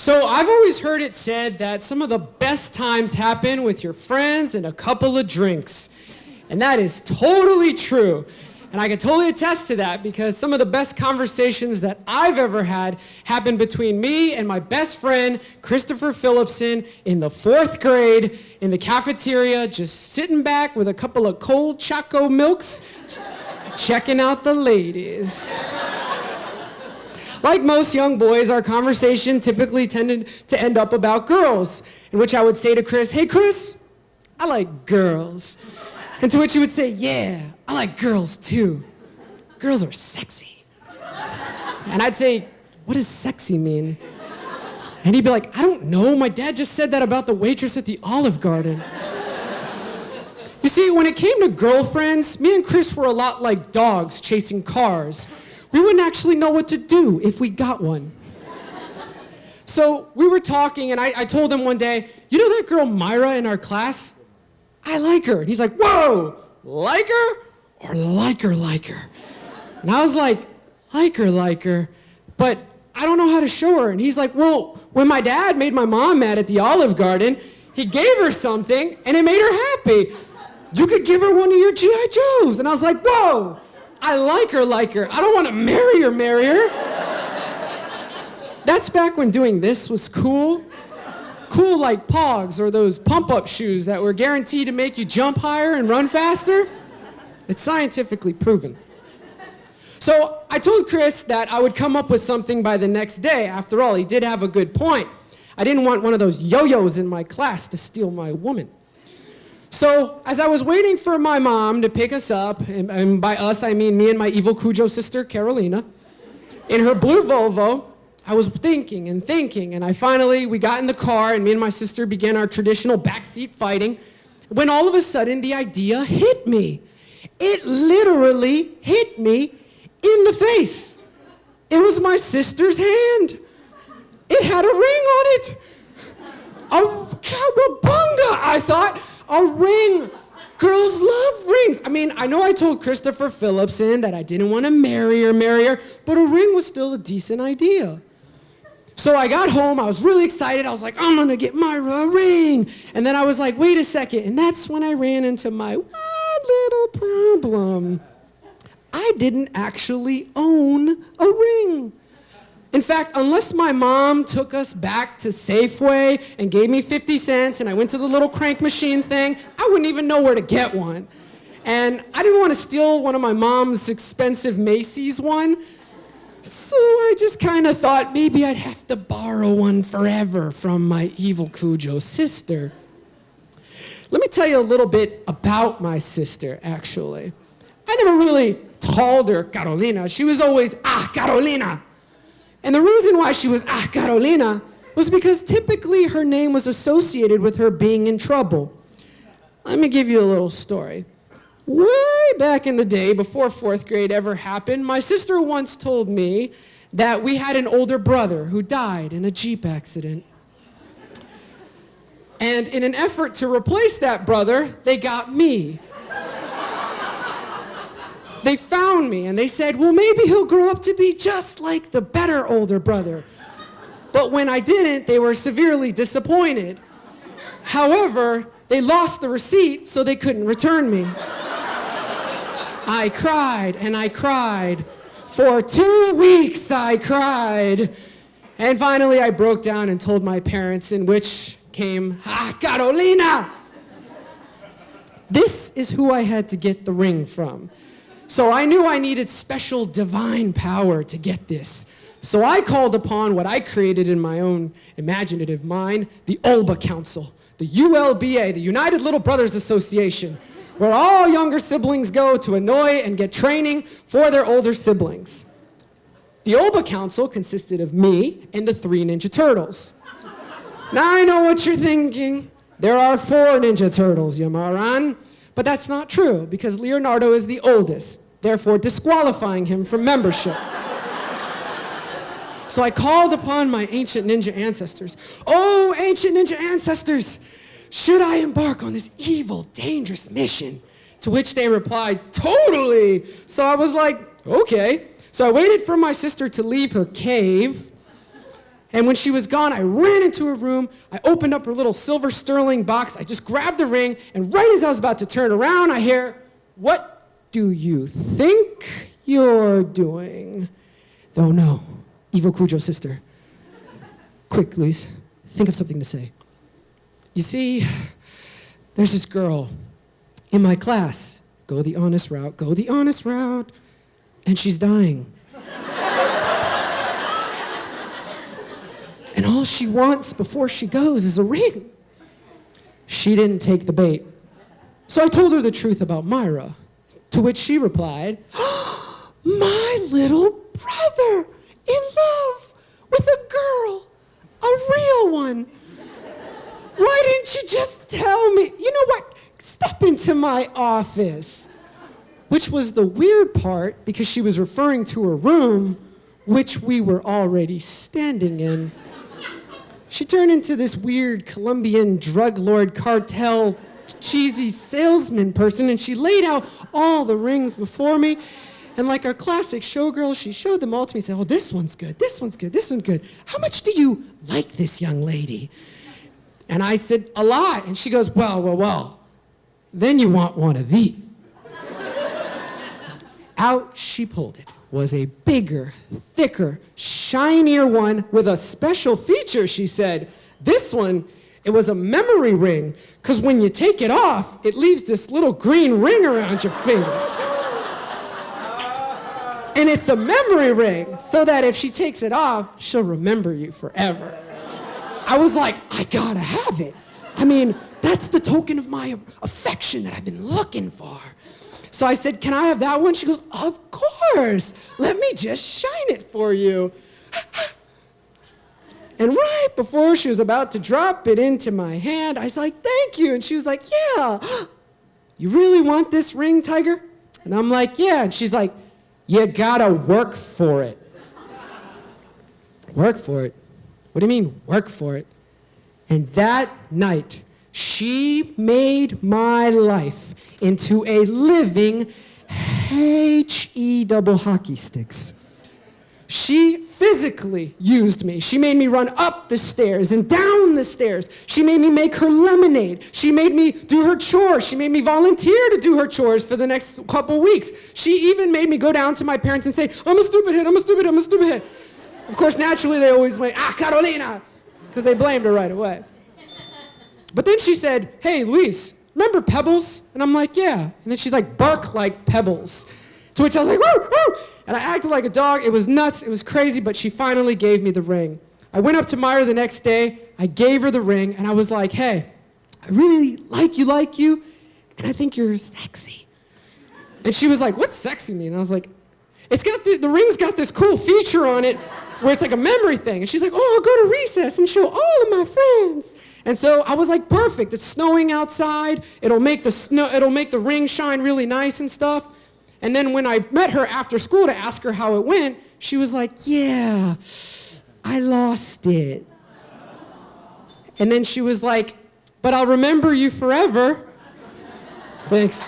So I've always heard it said that some of the best times happen with your friends and a couple of drinks. And that is totally true. And I can totally attest to that because some of the best conversations that I've ever had happened between me and my best friend, Christopher Phillipson, in the 4th grade in the cafeteria, just sitting back with a couple of cold Choco Milks, checking out the ladies. Like most young boys, our conversation typically tended to end up about girls, in which I would say to Chris, "Hey Chris, I like girls." And to which he would say, "Yeah, I like girls too. Girls are sexy." And I'd say, "What does sexy mean?" And he'd be like, "I don't know, my dad just said that about the waitress at the Olive Garden." You see, when it came to girlfriends, me and Chris were a lot like dogs chasing cars. We wouldn't actually know what to do if we got one. So we were talking, and I told him one day, "You know that girl Myra in our class? I like her." And he's like, "Whoa, like her or like her? And I was like her, but I don't know how to show her." And he's like, "Well, when my dad made my mom mad at the Olive Garden, he gave her something and it made her happy. You could give her one of your G.I. Joes." And I was like, "Whoa, I like her. I don't want to marry her. That's back when doing this was cool. Cool like Pogs or those pump-up shoes that were guaranteed to make you jump higher and run faster. It's scientifically proven. So I told Chris that I would come up with something by the next day. After all, he did have a good point. I didn't want one of those yo-yos in my class to steal my woman. So as I was waiting for my mom to pick us up, and by us I mean me and my evil Cujo sister, Carolina, in her blue Volvo, I was thinking, and we got in the car, and me and my sister began our traditional backseat fighting, when all of a sudden the idea hit me. It literally hit me in the face. It was my sister's hand. It had a ring on it. A cowabunga, I thought. A ring. Girls love rings. I mean, I know I told Christopher Phillipson that I didn't want to marry her, but a ring was still a decent idea. So I got home, I was really excited. I was like, "I'm gonna get Myra a ring." And then I was like, "Wait a second." And that's when I ran into my one little problem. I didn't actually own a ring. In fact, unless my mom took us back to Safeway and gave me 50 cents and I went to the little crank machine thing, I wouldn't even know where to get one. And I didn't want to steal one of my mom's expensive Macy's one. So I just kind of thought maybe I'd have to borrow one forever from my evil Cujo sister. Let me tell you a little bit about my sister, actually. I never really called her Carolina. She was always, Carolina. And the reason why she was, Carolina, was because typically her name was associated with her being in trouble. Let me give you a little story. Way back in the day, before 4th grade ever happened, my sister once told me that we had an older brother who died in a Jeep accident. And in an effort to replace that brother, they got me. They found me and they said, "Well, maybe he'll grow up to be just like the better older brother." But when I didn't, they were severely disappointed. However, they lost the receipt, so they couldn't return me. I cried and I cried. For 2 weeks I cried. And finally I broke down and told my parents, in which came, Carolina! This is who I had to get the ring from. So I knew I needed special divine power to get this. So I called upon what I created in my own imaginative mind, the ULBA Council, the ULBA, the United Little Brothers Association, where all younger siblings go to annoy and get training for their older siblings. The ULBA Council consisted of me and the 3 Ninja Turtles. Now I know what you're thinking. There are 4 Ninja Turtles, you moron. But that's not true, because Leonardo is the oldest, therefore disqualifying him from membership. So I called upon my ancient ninja ancestors. "Oh, ancient ninja ancestors, should I embark on this evil, dangerous mission?" To which they replied, "Totally." So I was like, "Okay." So I waited for my sister to leave her cave, And when she was gone, I ran into her room. I opened up her little silver sterling box. I just grabbed the ring, and right as I was about to turn around, I hear, "What do you think you're doing?" Oh no, Ivo Cujo's sister. Quick, Luis, think of something to say. "You see, there's this girl in my class. Go the honest route, go the honest route. And she's dying. And all she wants before she goes is a ring." She didn't take the bait. So I told her the truth about Myra, to which she replied, "My little brother in love with a girl, a real one. Why didn't you just tell me? You know what? Step into my office." Which was the weird part, because she was referring to her room, which we were already standing in. She turned into this weird Colombian drug lord cartel cheesy salesman person, and she laid out all the rings before me. And like our classic showgirl, she showed them all to me and said, "Oh, this one's good, this one's good, this one's good. How much do you like this young lady?" And I said, "A lot." And she goes, well, then you want one of these." Out she pulled it. Was a bigger, thicker, shinier one with a special feature, she said. This one, it was a memory ring, because when you take it off, it leaves this little green ring around your finger. And it's a memory ring, so that if she takes it off, she'll remember you forever. I was like, I gotta have it. I mean, that's the token of my affection that I've been looking for. So I said, "Can I have that one?" She goes, "Of course. Let me just shine it for you." And right before she was about to drop it into my hand, I was like, "Thank you." And she was like, "Yeah. You really want this ring, Tiger?" And I'm like, "Yeah." And she's like, "You gotta work for it." Work for it? What do you mean, work for it? And that night, she made my life into a living H-E double hockey sticks. She physically used me. She made me run up the stairs and down the stairs. She made me make her lemonade. She made me do her chores. She made me volunteer to do her chores for the next couple weeks. She even made me go down to my parents and say, "I'm a stupid head, I'm a stupid head, I'm a stupid head." Of course, naturally, they always went, "Ah, Carolina," because they blamed her right away. But then she said, "Hey, Luis, remember Pebbles?" And I'm like, "Yeah." And then she's like, "Bark like Pebbles." To which I was like, "Woo, woo!" And I acted like a dog. It was nuts. It was crazy, but she finally gave me the ring. I went up to Myra the next day. I gave her the ring, and I was like, "Hey, I really like you, and I think you're sexy." And she was like, "What's sexy mean?" And I was like, "It's got the ring's got this cool feature on it where it's like a memory thing." And she's like, "Oh, I'll go to recess and show all of my friends." And so I was like, "Perfect. It's snowing outside. It'll make the ring shine really nice and stuff." And then when I met her after school to ask her how it went, she was like, "Yeah, I lost it." And then she was like, "But I'll remember you forever." Thanks.